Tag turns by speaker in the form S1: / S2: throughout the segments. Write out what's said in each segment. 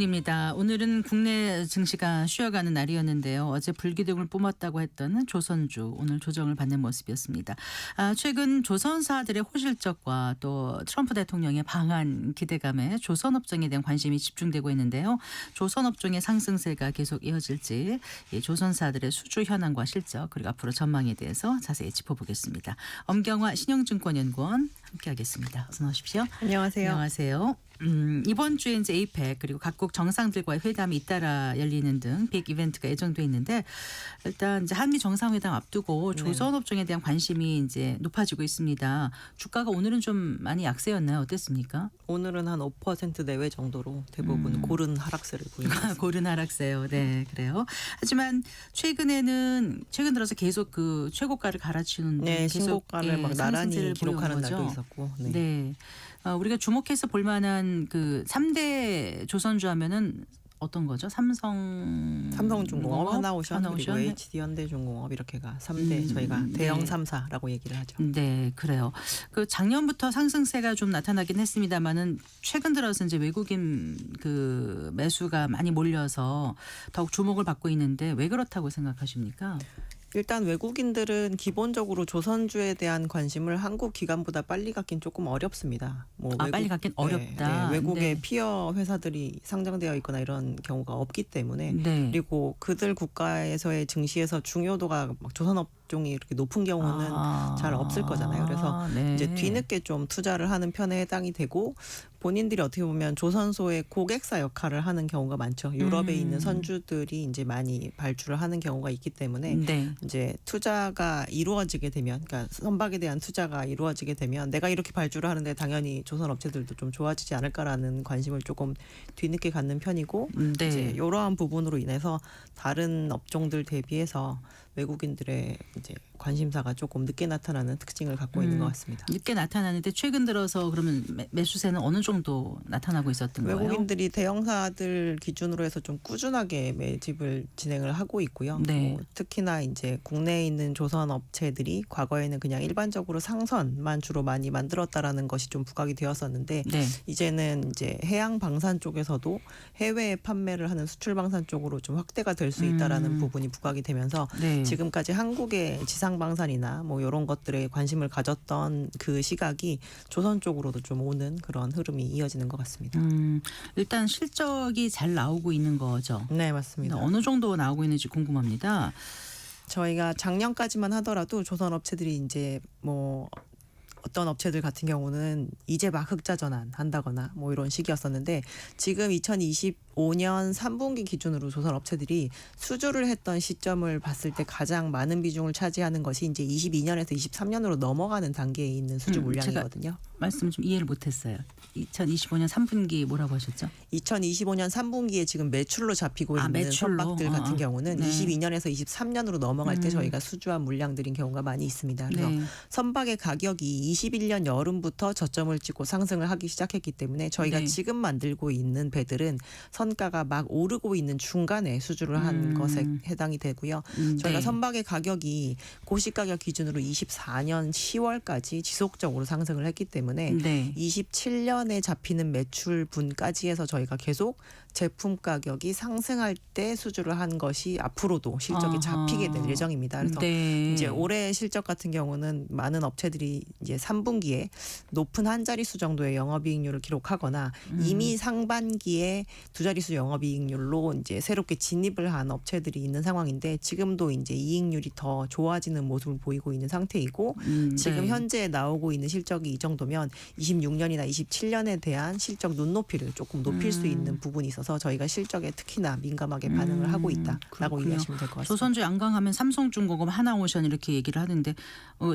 S1: 입니다. 오늘은 국내 증시가 쉬어가는 날이었는데요. 어제 불기둥을 뿜었다고 했던 조선주 오늘 조정을 받는 모습이었습니다. 최근 조선사들의 호실적과 또 트럼프 대통령의 방한 기대감에 조선업종에 대한 관심이 집중되고 있는데요. 조선업종의 상승세가 계속 이어질지 이 조선사들의 수주 현황과 실적 그리고 앞으로 전망에 대해서 자세히 짚어보겠습니다. 엄경화 신영증권연구원 함께하겠습니다. 어서 나오십시오.
S2: 안녕하세요.
S1: 안녕하세요. 이번 주에 이제 에이펙 그리고 각국 정상들과의 회담이 잇따라 열리는 등 빅 이벤트가 예정돼 있는데 일단 이제 한미 정상회담 앞두고 조선업종에 대한 관심이 이제 높아지고 있습니다. 주가가 오늘은 좀 많이 약세였나요? 어땠습니까?
S2: 오늘은 한 5% 내외 정도로 대부분 고른 하락세를 보입니다.
S1: 고른 하락세요. 네, 그래요. 하지만 최근 들어서 계속 그 최고가를 갈아치우는
S2: 네, 신고가를 막 나란히
S1: 상승세를
S2: 기록하는
S1: 보여온
S2: 날도
S1: 거죠.
S2: 있었고.
S1: 네.
S2: 네.
S1: 우리가 주목해서 볼 만한 그 3대 조선주 하면은 어떤 거죠?
S2: 삼성중공업, 하나오션, 그리고
S1: 하나오션?
S2: HD현대중공업 이렇게가 3대 저희가 대형
S1: 네.
S2: 3사라고 얘기를 하죠.
S1: 네, 그래요. 그 작년부터 상승세가 좀 나타나긴 했습니다만은 최근 들어서 이제 외국인 그 매수가 많이 몰려서 더욱 주목을 받고 있는데 왜 그렇다고 생각하십니까?
S2: 일단 외국인들은 기본적으로 조선주에 대한 관심을 한국 기관보다 빨리 갖긴 조금 어렵습니다. 뭐
S1: 빨리 갖긴 어렵다.
S2: 네, 외국의
S1: 네.
S2: 피어 회사들이 상장되어 있거나 이런 경우가 없기 때문에
S1: 네.
S2: 그리고 그들 국가에서의 증시에서 중요도가 막 조선업종이 이렇게 높은 경우는 잘 없을 거잖아요. 그래서
S1: 네.
S2: 이제 뒤늦게 좀 투자를 하는 편에 해당이 되고 본인들이 어떻게 보면 조선소의 고객사 역할을 하는 경우가 많죠. 유럽에 있는 선주들이 이제 많이 발주를 하는 경우가 있기 때문에
S1: 네.
S2: 이제 투자가 이루어지게 되면, 그러니까 선박에 대한 투자가 이루어지게 되면 내가 이렇게 발주를 하는데 당연히 조선 업체들도 좀 좋아지지 않을까라는 관심을 조금 뒤늦게 갖는 편이고
S1: 네.
S2: 이제 이러한 부분으로 인해서 다른 업종들 대비해서 외국인들의 이제 관심사가 조금 늦게 나타나는 특징을 갖고 있는 것 같습니다.
S1: 늦게 나타나는데 최근 들어서 그러면 매수세는 어느 정도 나타나고 있었던 거예요?
S2: 외국인들이 대형사들 기준으로 해서 좀 꾸준하게 매집을 진행을 하고 있고요.
S1: 네.
S2: 특히나 이제 국내에 있는 조선 업체들이 과거에는 그냥 일반적으로 상선만 주로 많이 만들었다라는 것이 좀 부각이 되었었는데
S1: 네.
S2: 이제는 이제 해양 방산 쪽에서도 해외에 판매를 하는 수출 방산 쪽으로 좀 확대가 될 수 있다라는 부분이 부각이 되면서
S1: 네.
S2: 지금까지 한국의 지상 방산이나 뭐 이런 것들에 관심을 가졌던 그 시각이 조선 쪽으로도 좀 오는 그런 흐름이 이어지는 것 같습니다.
S1: 일단 실적이 잘 나오고 있는 거죠.
S2: 네, 맞습니다.
S1: 어느 정도 나오고 있는지 궁금합니다.
S2: 저희가 작년까지만 하더라도 조선 업체들이 이제 뭐 어떤 업체들 같은 경우는 이제 막 흑자 전환 한다거나 뭐 이런 시기였었는데 지금 2025년 3분기 기준으로 조선 업체들이 수주를 했던 시점을 봤을 때 가장 많은 비중을 차지하는 것이 이제 22년에서 23년으로 넘어가는 단계에 있는 수주 물량이거든요.
S1: 말씀 좀 이해를 못했어요. 2025년 3분기 뭐라고 하셨죠?
S2: 2025년 3분기에 지금 매출로 잡히고 있는
S1: 매출로?
S2: 선박들 같은 경우는
S1: 네.
S2: 22년에서 23년으로 넘어갈 때 저희가 수주한 물량들인 경우가 많이 있습니다. 그래서
S1: 네.
S2: 선박의 가격이 21년 여름부터 저점을 찍고 상승을 하기 시작했기 때문에 저희가
S1: 네.
S2: 지금 만들고 있는 배들은 선가가 막 오르고 있는 중간에 수주를 한 것에 해당이 되고요. 저희가
S1: 네.
S2: 선박의 가격이 고시 가격 기준으로 24년 10월까지 지속적으로 상승을 했기 때문에
S1: 네.
S2: 27년에 잡히는 매출분까지 해서 저희가 계속 제품 가격이 상승할 때 수주를 한 것이 앞으로도 실적이 잡히게 될 예정입니다. 그래서
S1: 네.
S2: 이제 올해 실적 같은 경우는 많은 업체들이 이제 3분기에 높은 한 자릿수 정도의 영업이익률을 기록하거나 이미 상반기에 두 자릿수 영업이익률로 이제 새롭게 진입을 한 업체들이 있는 상황인데 지금도 이제 이익률이 더 좋아지는 모습을 보이고 있는 상태이고 지금
S1: 네.
S2: 현재 나오고 있는 실적이 이 정도면 26년이나 27년에 대한 실적 눈높이를 조금 높일 수 있는 부분이 있어서 저희가 실적에 특히나 민감하게 반응을 하고 있다라고
S1: 그렇군요.
S2: 이해하시면 될 것 같습니다.
S1: 조선주 양강하면 삼성중공업 하나오션 이렇게 얘기를 하는데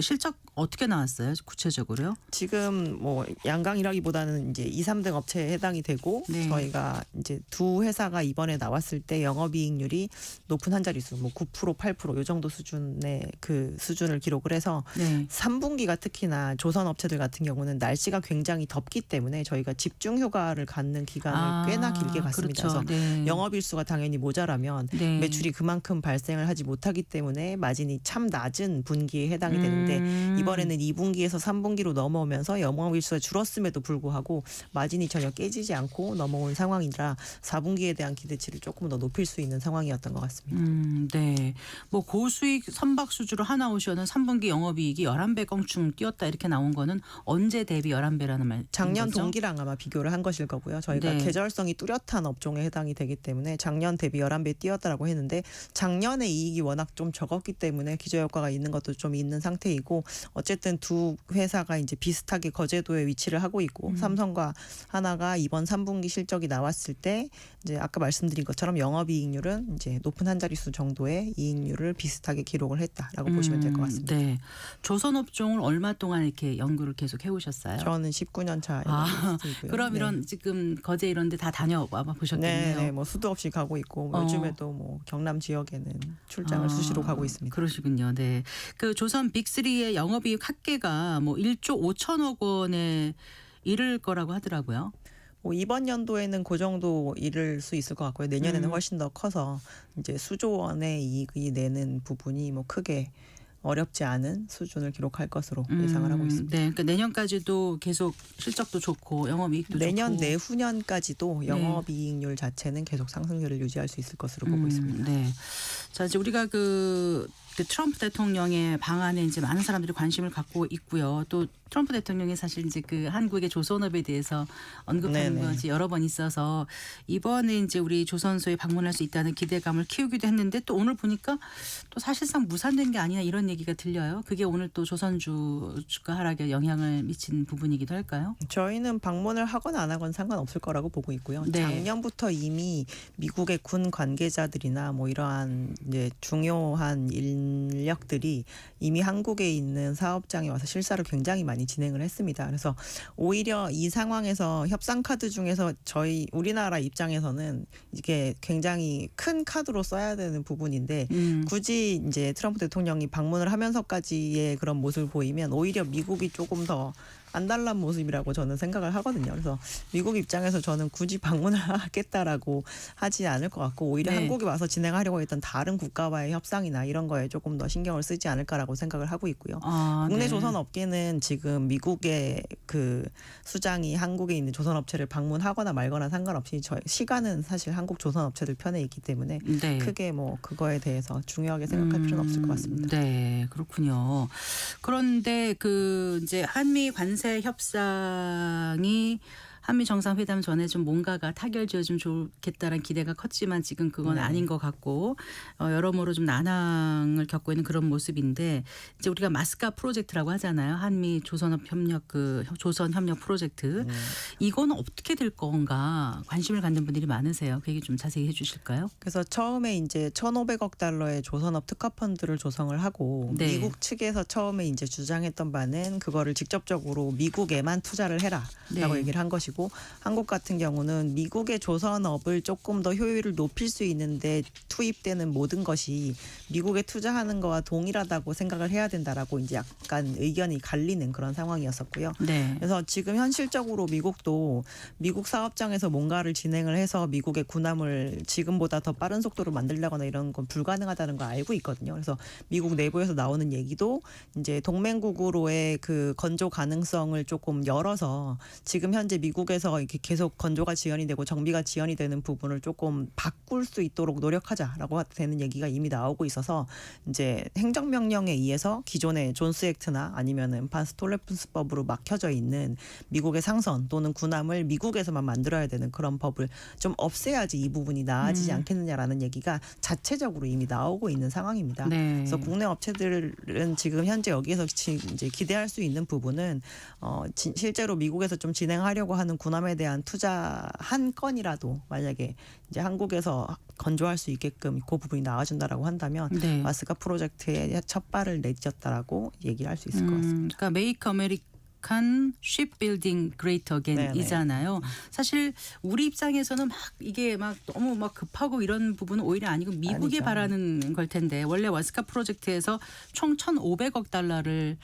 S1: 실적 어떻게 나왔어요? 구체적으로요?
S2: 지금 뭐 양강이라기보다는 이제 2, 3등 업체에 해당이 되고
S1: 네.
S2: 저희가 이제 두 회사가 이번에 나왔을 때 영업이익률이 높은 한 자릿수 뭐 9%, 8%이 정도 수준의 그 수준을 기록을 해서
S1: 네.
S2: 3분기가 특히나 조선 업체들 같은 경우는 날씨가 굉장히 덥기 때문에 저희가 집중 휴가를 갖는 기간을 꽤나 길게 갔습니다.
S1: 그렇죠.
S2: 그래서
S1: 네.
S2: 영업일수가 당연히 모자라면
S1: 네.
S2: 매출이 그만큼 발생을 하지 못하기 때문에 마진이 참 낮은 분기에 해당이 되는데 이번에는 2분기에서 3분기로 넘어오면서 영업일수가 줄었음에도 불구하고 마진이 전혀 깨지지 않고 넘어온 상황이라 4분기에 대한 기대치를 조금 더 높일 수 있는 상황이었던 것 같습니다.
S1: 네. 뭐 고수익 선박 수주로 하나오션은 3분기 영업이익이 11배 껑충 뛰었다 이렇게 나온 거는 언제 대비 11배라는 말?
S2: 작년 동기랑 아마 비교를 한 것일 거고요. 저희가
S1: 네.
S2: 계절성이 뚜렷한 업종에 해당이 되기 때문에 작년 대비 11배 뛰었다라고 했는데 작년에 이익이 워낙 좀 적었기 때문에 기저효과가 있는 것도 좀 있는 상태이고 어쨌든 두 회사가 이제 비슷하게 거제도에 위치를 하고 있고 삼성과 하나가 이번 3분기 실적이 나왔을 때 이제 아까 말씀드린 것처럼 영업이익률은 이제 높은 한 자릿수 정도의 이익률을 비슷하게 기록을 했다라고 보시면 될 것 같습니다.
S1: 네. 조선업종을 얼마 동안 이렇게 연구를 계속 해오셨어요?
S2: 저는 19년 차.
S1: 그럼 이런 지금 거제 이런 데 다 다녀와 보셨겠네요.
S2: 네, 뭐 수도 없이 가고 있고 뭐 요즘에도 뭐 경남 지역에는 출장을 수시로 가고 있습니다.
S1: 그러시군요. 네. 그 조선 빅3의 영업이익 합계가 뭐 1조 5천억 원에 이를 거라고 하더라고요.
S2: 뭐 이번 연도에는 그 정도 이를 수 있을 것 같고요. 내년에는 훨씬 더 커서 이제 수조 원의 이익이 내는 부분이 뭐 크게 어렵지 않은 수준을 기록할 것으로 예상을 하고 있습니다.
S1: 네, 그러니까 내년까지도 계속 실적도 좋고 영업이익도
S2: 내년
S1: 좋고.
S2: 내후년까지도 영업이익률 자체는 계속 상승률을 유지할 수 있을 것으로 보고 있습니다.
S1: 네. 자 이제 우리가 그 트럼프 대통령의 방안에 이제 많은 사람들이 관심을 갖고 있고요. 또 트럼프 대통령이 사실 이제 그 한국의 조선업에 대해서 언급하는
S2: 네네.
S1: 것이 여러 번 있어서 이번에 이제 우리 조선소에 방문할 수 있다는 기대감을 키우기도 했는데 또 오늘 보니까 또 사실상 무산된 게 아니냐 이런 얘기가 들려요. 그게 오늘 또 조선주 주가 하락에 영향을 미친 부분이기도 할까요?
S2: 저희는 방문을 하거나 안 하건 상관없을 거라고 보고 있고요.
S1: 네.
S2: 작년부터 이미 미국의 군 관계자들이나 뭐 이러한 이제 중요한 인력들이 이미 한국에 있는 사업장에 와서 실사를 굉장히 많이 진행을 했습니다. 그래서 오히려 이 상황에서 협상 카드 중에서 저희 우리나라 입장에서는 이게 굉장히 큰 카드로 써야 되는 부분인데 굳이 이제 트럼프 대통령이 방문을 하면서까지의 그런 모습을 보이면 오히려 미국이 조금 더 안달난 모습이라고 저는 생각을 하거든요. 그래서 미국 입장에서 저는 굳이 방문을 하겠다라고 하지 않을 것 같고 오히려
S1: 네.
S2: 한국에 와서 진행하려고 했던 다른 국가와의 협상이나 이런 거에 조금 더 신경을 쓰지 않을까라고 생각을 하고 있고요. 국내
S1: 네.
S2: 조선업계는 지금 미국의 그 수장이 한국에 있는 조선업체를 방문하거나 말거나 상관없이 저희 시간은 사실 한국 조선업체들 편에 있기 때문에
S1: 네.
S2: 크게 뭐 그거에 대해서 중요하게 생각할 필요는 없을 것 같습니다.
S1: 네, 그렇군요. 그런데 그 이제 한미 관세 협상이 한미 정상회담 전에 좀 뭔가가 타결지어주면 좋겠다는 기대가 컸지만 지금 그건 아닌 것 같고 여러모로 좀 난항을 겪고 있는 그런 모습인데 이제 우리가 마스카 프로젝트라고 하잖아요. 한미 조선업 협력 그 조선 협력 프로젝트 이거는 어떻게 될 건가 관심을 갖는 분들이 많으세요. 그 얘기 좀 자세히 해주실까요?
S2: 그래서 처음에 이제 1,500억 달러의 조선업 특화 펀드를 조성을 하고
S1: 네.
S2: 미국 측에서 처음에 이제 주장했던 바는 그거를 직접적으로 미국에만 투자를 해라라고
S1: 네.
S2: 얘기를 한 것이고 한국 같은 경우는 미국의 조선업을 조금 더 효율을 높일 수 있는데 투입되는 모든 것이 미국에 투자하는 거와 동일하다고 생각을 해야 된다라고 이제 약간 의견이 갈리는 그런 상황이었었고요.
S1: 네.
S2: 그래서 지금 현실적으로 미국도 미국 사업장에서 뭔가를 진행을 해서 미국의 군함을 지금보다 더 빠른 속도로 만들려거나 이런 건 불가능하다는 걸 알고 있거든요. 그래서 미국 내부에서 나오는 얘기도 이제 동맹국으로의 그 건조 가능성을 조금 열어서 지금 현재 미국에서 이렇게 계속 건조가 지연이 되고 정비가 지연이 되는 부분을 조금 바꿀 수 있도록 노력하자라고 되는 얘기가 이미 나오고 있어서 이제 행정명령에 의해서 기존의 존스 액트나 아니면은 반스톨레프스법으로 막혀져 있는 미국의 상선 또는 군함을 미국에서만 만들어야 되는 그런 법을 좀 없애야지 이 부분이 나아지지 않겠느냐라는 얘기가 자체적으로 이미 나오고 있는 상황입니다.
S1: 네.
S2: 그래서 국내 업체들은 지금 현재 여기에서 이제 기대할 수 있는 부분은 실제로 미국에서 좀 진행하려고 하는 군함에 대한 투자 한 건이라도 만약에 이제 한국에서 건조할 수 있게끔 그 부분이 나와준다라고 한다면
S1: 네.
S2: 마스카 프로젝트의 첫 발을 내딛었다라고 얘기를 할 수 있을 것 같습니다.
S1: 그러니까 메이크 아메리칸 쉽빌딩 그레이트 어게인이잖아요. 사실 우리 입장에서는 막 이게 막 너무 막 급하고 이런 부분은 오히려 아니고 미국이
S2: 아니죠.
S1: 바라는 걸 텐데 원래 마스카 프로젝트에서 총 1,500억 달러를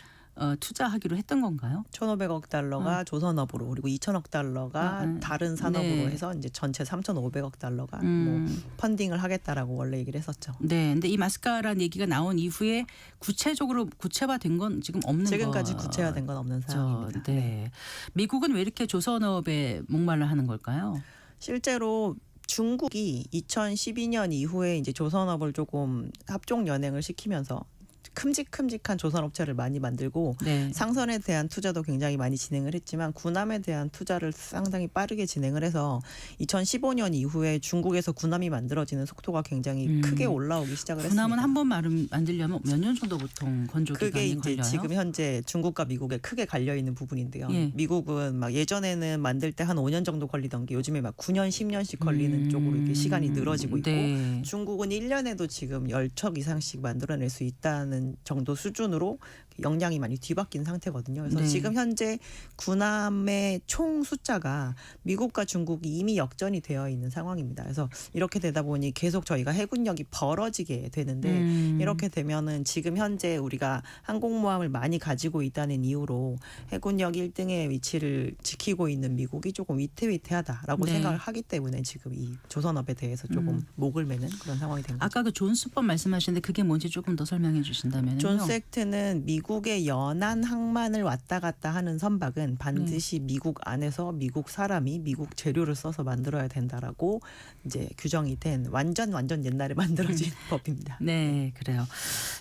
S1: 투자하기로 했던 건가요?
S2: 1,500억 달러가 조선업으로 그리고 2,000억 달러가 다른 산업으로
S1: 네.
S2: 해서 이제 전체 3,500억 달러가 뭐 펀딩을 하겠다라고 원래 얘기를 했었죠.
S1: 네, 근데 이 마스카라는 얘기가 나온 이후에 구체적으로 구체화된 건 지금 없는
S2: 지금까지
S1: 거.
S2: 구체화된 건 없는 상황입니다.
S1: 네. 미국은 왜 이렇게 조선업에 목말라 하는 걸까요?
S2: 실제로 중국이 2012년 이후에 이제 조선업을 조금 합종 연행을 시키면서 큼직큼직한 조선업체를 많이 만들고
S1: 네.
S2: 상선에 대한 투자도 굉장히 많이 진행을 했지만 군함에 대한 투자를 상당히 빠르게 진행을 해서 2015년 이후에 중국에서 군함이 만들어지는 속도가 굉장히 크게 올라오기 시작을 했습니다.
S1: 군함은 한 번 만들려면 몇 년 정도 보통 건조
S2: 그게
S1: 기간이
S2: 이제
S1: 걸려요?
S2: 지금 현재 중국과 미국에 크게 갈려 있는 부분인데요.
S1: 예.
S2: 미국은 막 예전에는 만들 때 한 5년 정도 걸리던 게 요즘에 막 9년, 10년씩 걸리는 쪽으로 이렇게 시간이 늘어지고 있고
S1: 네.
S2: 중국은 1년에도 지금 10척 이상씩 만들어낼 수 있다는 정도 수준으로 역량이 많이 뒤바뀐 상태거든요. 그래서
S1: 네.
S2: 지금 현재 군함의 총 숫자가 미국과 중국이 이미 역전이 되어 있는 상황입니다. 그래서 이렇게 되다 보니 계속 저희가 해군력이 벌어지게 되는데 이렇게 되면은 지금 현재 우리가 항공모함을 많이 가지고 있다는 이유로 해군력 1등의 위치를 지키고 있는 미국이 조금 위태위태하다라고
S1: 네.
S2: 생각을 하기 때문에 지금 이 조선업에 대해서 조금 목을 매는 그런 상황이 된 거죠.
S1: 아까 그 존스법 말씀하시는데 그게 뭔지 조금 더 설명해 주신다면요.
S2: 존스 액트는 미국의 연안 항만을 왔다 갔다 하는 선박은 반드시 미국 안에서 미국 사람이 미국 재료를 써서 만들어야 된다라고 이제 규정이 된 완전 옛날에 만들어진 법입니다.
S1: 네, 그래요.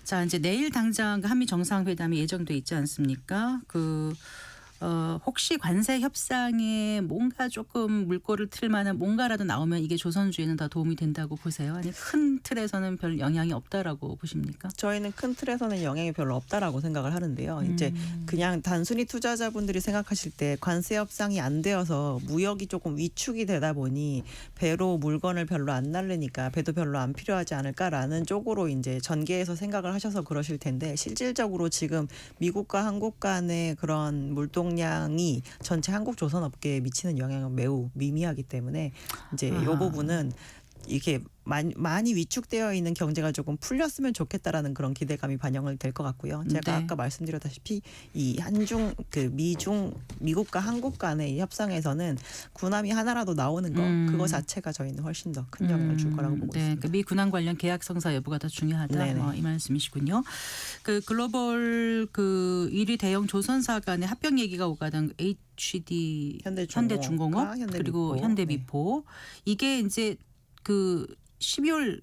S1: 자, 이제 내일 당장 한미 정상회담이 예정돼 있지 않습니까? 혹시 관세 협상에 뭔가 조금 물꼬를 틀 만한 뭔가라도 나오면 이게 조선주에는 더 도움이 된다고 보세요? 아니 큰 틀에서는 별 영향이 없다라고 보십니까?
S2: 저희는 큰 틀에서는 영향이 별로 없다라고 생각을 하는데요. 이제 그냥 단순히 투자자분들이 생각하실 때 관세 협상이 안 되어서 무역이 조금 위축이 되다 보니 배로 물건을 별로 안 날르니까 배도 별로 안 필요하지 않을까라는 쪽으로 이제 전개해서 생각을 하셔서 그러실 텐데 실질적으로 지금 미국과 한국 간의 그런 물동량이 전체 한국 조선업계에 미치는 영향은 매우 미미하기 때문에 이제 이 부분은 이렇게 많이 위축되어 있는 경제가 조금 풀렸으면 좋겠다라는 그런 기대감이 반영을 될 것 같고요. 제가
S1: 네.
S2: 아까 말씀드렸다시피 이 한중 미국과 한국 간의 이 협상에서는 군함이 하나라도 나오는 거 그거 자체가 저희는 훨씬 더 큰 영향을 줄 거라고 보고
S1: 네,
S2: 있습니다.
S1: 그 미 군함 관련 계약 성사 여부가 더 중요하다.
S2: 네네.
S1: 이 말씀이시군요. 그 글로벌 그 1위 대형 조선사 간의 합병 얘기가 오가던 HD 현대중공업 그리고
S2: 현대미포.
S1: 현대미포 이게 이제 그 12월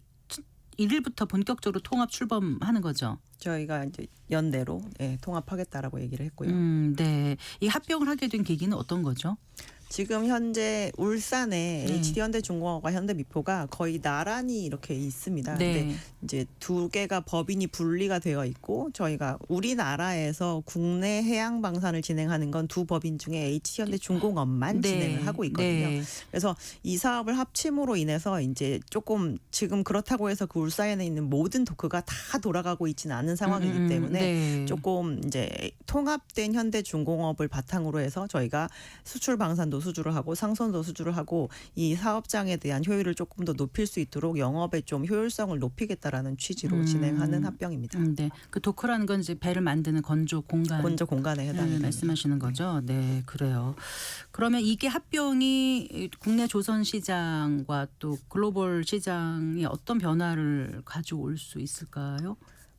S1: 1일부터 본격적으로 통합 출범하는 거죠.
S2: 저희가 이제 연내로 통합하겠다라고 얘기를 했고요.
S1: 네. 이 합병을 하게 된 계기는 어떤 거죠?
S2: 지금 현재 울산에 HD 현대중공업과 현대미포가 거의 나란히 이렇게 있습니다.
S1: 네.
S2: 근데 이제 두 개가 법인이 분리가 되어 있고 저희가 우리나라에서 국내 해양 방산을 진행하는 건 두 법인 중에 HD 현대중공업만
S1: 네.
S2: 진행을 하고 있거든요.
S1: 네.
S2: 그래서 이 사업을 합침으로 인해서 이제 조금 지금 그렇다고 해서 그 울산에 있는 모든 도크가 다 돌아가고 있지는 않은 상황이기 때문에
S1: 네.
S2: 조금 이제 통합된 현대중공업을 바탕으로 해서 저희가 수출 방산도 수주를 하고 상선도 수주를 하고 이 사업장에 대한 효율을 조금 더 높일 수 있도록 영업의 좀 효율성을 높이겠다라는 취지로 진행하는 합병입니다.
S1: 네. 그 도크라는 건 이제 배를 만드는 건조 공간.
S2: 건조 공간에 해당이 됩니다.
S1: 말씀하시는 거죠. 네, 그래요. 그러면 이게 합병이 국내 조선 시장과 또 글로벌 시장에 어떤 변화를 가져올 수 있을까요?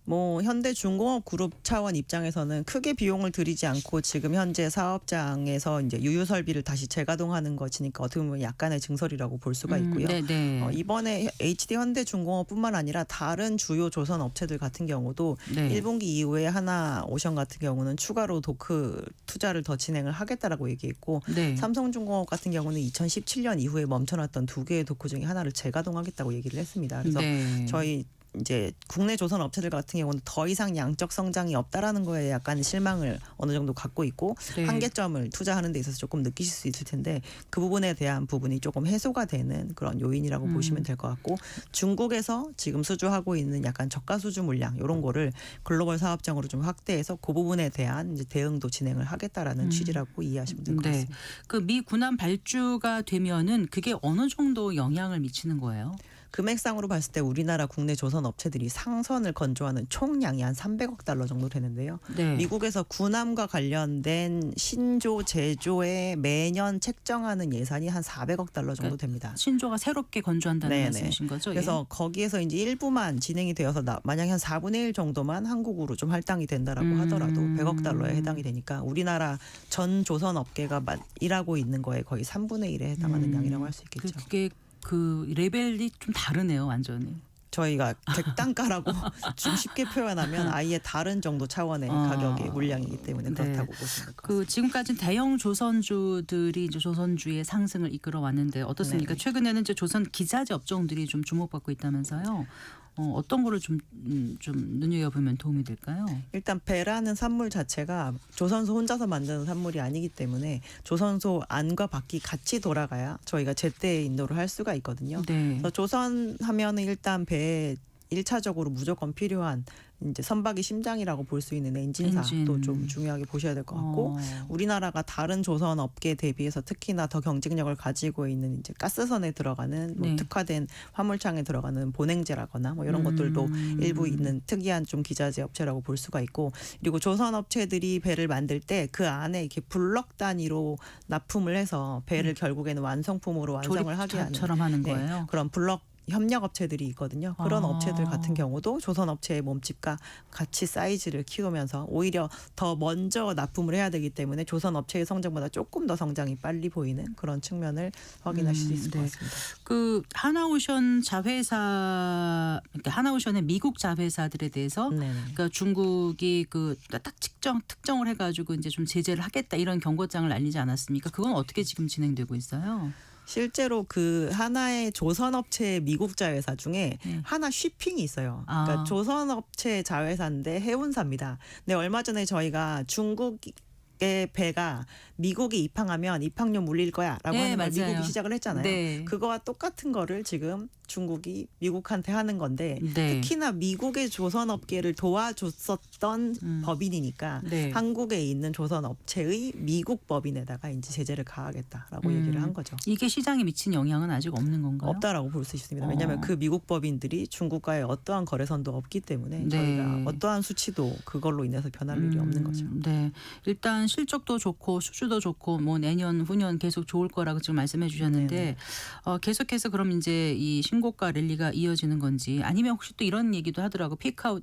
S2: 뭐 현대중공업 그룹 차원 입장에서는 크게 비용을 들이지 않고 지금 현재 사업장에서 이제 유유 설비를 다시 재가동하는 것이니까 어떻게 보면 약간의 증설이라고 볼 수가 있고요.
S1: 네.
S2: 이번에 HD 현대중공업뿐만 아니라 다른 주요 조선 업체들 같은 경우도
S1: 네.
S2: 1분기 이후에 하나오션 같은 경우는 추가로 도크 투자를 더 진행을 하겠다라고 얘기했고
S1: 네.
S2: 삼성중공업 같은 경우는 2017년 이후에 멈춰놨던 두 개의 도크 중에 하나를 재가동하겠다고 얘기를 했습니다. 그래서
S1: 네.
S2: 저희 이제 국내 조선 업체들 같은 경우는 더 이상 양적 성장이 없다라는 거에 약간 실망을 어느 정도 갖고 있고
S1: 네.
S2: 한계점을 투자하는 데 있어서 조금 느끼실 수 있을 텐데 그 부분에 대한 부분이 조금 해소가 되는 그런 요인이라고 보시면 될 것 같고 중국에서 지금 수주하고 있는 약간 저가 수주 물량 이런 거를 글로벌 사업장으로 좀 확대해서 그 부분에 대한 이제 대응도 진행을 하겠다라는 취지라고 이해하시면 될 것
S1: 네.
S2: 같습니다.
S1: 그 미 군함 발주가 되면은 그게 어느 정도 영향을 미치는 거예요?
S2: 금액상으로 봤을 때 우리나라 국내 조선 업체들이 상선을 건조하는 총량이 한 300억 달러 정도 되는데요.
S1: 네.
S2: 미국에서 군함과 관련된 신조 제조에 매년 책정하는 예산이 한 400억 달러 정도 됩니다.
S1: 신조가 새롭게 건조한다는
S2: 네네.
S1: 말씀이신 거죠?
S2: 그래서 거기에서 이제 일부만 진행이 되어서 만약에 한 4분의 1 정도만 한국으로 좀 할당이 된다라고 하더라도 100억 달러에 해당이 되니까 우리나라 전 조선 업계가 일하고 있는 거에 거의 3분의 1에 해당하는 양이라고 할 수 있겠죠.
S1: 그게 그 레벨이 좀 다르네요, 완전히.
S2: 저희가 객단가라고 좀 쉽게 표현하면 아예 다른 정도 차원의 가격의 물량이기 때문에 그렇다고 보시면 될 것 같습니다.
S1: 그 지금까지는 대형 조선주들이 이제 조선주의 상승을 이끌어 왔는데 어떻습니까?
S2: 네네.
S1: 최근에는 이제 조선 기자재 업종들이 좀 주목받고 있다면서요. 어떤 거를 좀 눈여겨보면 도움이 될까요?
S2: 일단 배라는 산물 자체가 조선소 혼자서 만드는 산물이 아니기 때문에 조선소 안과 밖이 같이 돌아가야 저희가 제때 인도를 할 수가 있거든요.
S1: 네.
S2: 그래서 조선 하면은 일단 배에 1차적으로 무조건 필요한 이제 선박의 심장이라고 볼 수 있는 엔진사도
S1: 엔진.
S2: 좀 중요하게 보셔야 될 것 같고 우리나라가 다른 조선 업계 대비해서 특히나 더 경쟁력을 가지고 있는 이제 가스선에 들어가는 뭐
S1: 네.
S2: 특화된 화물창에 들어가는 보냉제라거나 뭐 이런 것들도 일부 있는 특이한 좀 기자재 업체라고 볼 수가 있고 그리고 조선 업체들이 배를 만들 때 그 안에 이렇게 블럭 단위로 납품을 해서 배를 결국에는 완성품으로 완성을 하게 하는
S1: 조립처럼 하는
S2: 네,
S1: 거예요.
S2: 그런 블럭 협력 업체들이 있거든요. 그런
S1: 아.
S2: 업체들 같은 경우도 조선 업체의 몸집과 같이 사이즈를 키우면서 오히려 더 먼저 납품을 해야 되기 때문에 조선 업체의 성장보다 조금 더 성장이 빨리 보이는 그런 측면을 확인하실 수 있을 것
S1: 네.
S2: 같습니다.
S1: 그 하나오션 자회사, 그러니까 하나오션의 미국 자회사들에 대해서
S2: 네네.
S1: 그러니까 중국이 그 딱 특정을 해가지고 이제 좀 제재를 하겠다 이런 경고장을 날리지 않았습니까? 그건 어떻게 지금 진행되고 있어요?
S2: 실제로 그 하나의 조선업체 미국 자회사 중에
S1: 네.
S2: 하나 쉬핑이 있어요. 그러니까
S1: 아.
S2: 조선업체 자회사인데 해운사입니다. 근데 얼마 전에 저희가 중국의 배가 미국에 입항하면 입항료 물릴 거야라고
S1: 네,
S2: 하는 걸
S1: 맞아요.
S2: 미국이 시작을 했잖아요.
S1: 네.
S2: 그거와 똑같은 거를 지금 중국이 미국한테 하는 건데
S1: 네.
S2: 특히나 미국의 조선업계를 도와줬었던 법인이니까
S1: 네.
S2: 한국에 있는 조선업체의 미국 법인에다가 이제 제재를 가하겠다라고 얘기를 한 거죠.
S1: 이게 시장에 미친 영향은 아직 없는 건가요?
S2: 없다라고 볼 수 있습니다. 왜냐하면 그 미국 법인들이 중국과의 어떠한 거래선도 없기 때문에
S1: 네.
S2: 저희가 어떠한 수치도 그걸로 인해서 변할 일이 없는 거죠.
S1: 네, 일단 실적도 좋고 수주도 좋고 뭐 내년 후년 계속 좋을 거라고 지금 말씀해 주셨는데 계속해서 그럼 이제 이 신고가 랠리가 이어지는 건지 아니면 혹시 또 이런 얘기도 하더라고 피크아웃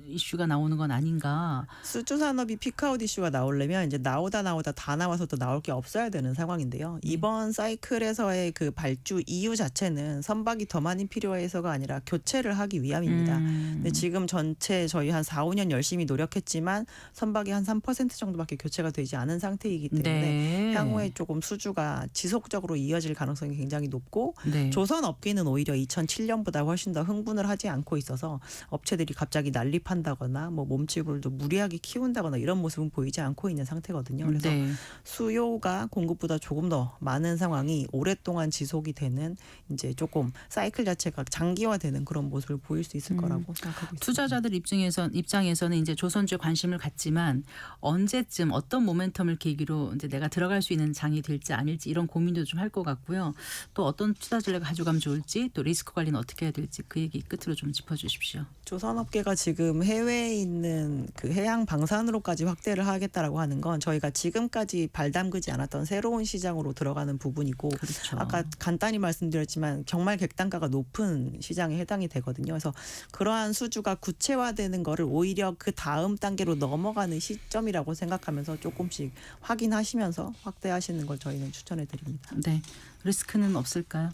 S1: 이슈가 나오는 건 아닌가?
S2: 수주 산업이 피크아웃 이슈가 나오려면 이제 나오다 다 나와서 또 나올 게 없어야 되는 상황인데요. 이번 사이클에서의 그 발주 이유 자체는 선박이 더 많이 필요해서가 아니라 교체를 하기 위함입니다. 근데 지금 전체 저희 한 4, 5년 열심히 노력했지만 선박이 한 3% 정도밖에 교체가 되지 않은 상태이기 때문에
S1: 네.
S2: 향후에 조금 수주가 지속적으로 이어질 가능성이 굉장히 높고
S1: 네.
S2: 조선 업계는 오히려 2007년보다 훨씬 더 흥분을 하지 않고 있어서 업체들이 갑자기 난립한다거나 뭐 몸집을 더 무리하게 키운다거나 이런 모습은 보이지 않고 있는 상태거든요. 그래서
S1: 네.
S2: 수요가 공급보다 조금 더 많은 상황이 오랫동안 지속이 되는 이제 조금 사이클 자체가 장기화되는 그런 모습을 보일 수 있을 거라고 생각하고 있습니다.
S1: 투자자들 입장에서는 이제 조선주에 관심을 갖지만 언제쯤 어떤 모멘텀을 계기로 이제 내가 들어갈 수 있는 장이 될지 아닐지 이런 고민도 좀 할 것 같고요. 또 어떤 투자 전략을 가져가면 좋을지 또 리스크 관리는 어떻게 해야 될지 그 얘기 끝으로 좀 짚어주십시오.
S2: 조선업계가 지금 해외에 있는 그 해양 방산으로까지 확대를 하겠다라고 하는 건 저희가 지금까지 발담그지 않았던 새로운 시장으로 들어가는 부분이고
S1: 그렇죠.
S2: 아까 간단히 말씀드렸지만 정말 객단가가 높은 시장에 해당이 되거든요. 그래서 그러한 수주가 구체화되는 거를 오히려 그 다음 단계로 넘어가는 시점이라고 생각하면서 조금씩 확인하시면서 확대하시는 걸 저희는 추천해 드립니다.
S1: 네, 리스크는 없을까요?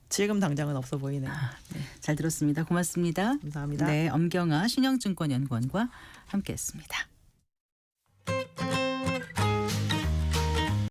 S2: 지금 당장은 없어 보이네요.
S1: 네, 잘 들었습니다. 고맙습니다.
S2: 감사합니다.
S1: 네, 엄경아 신영증권연구원과 함께했습니다.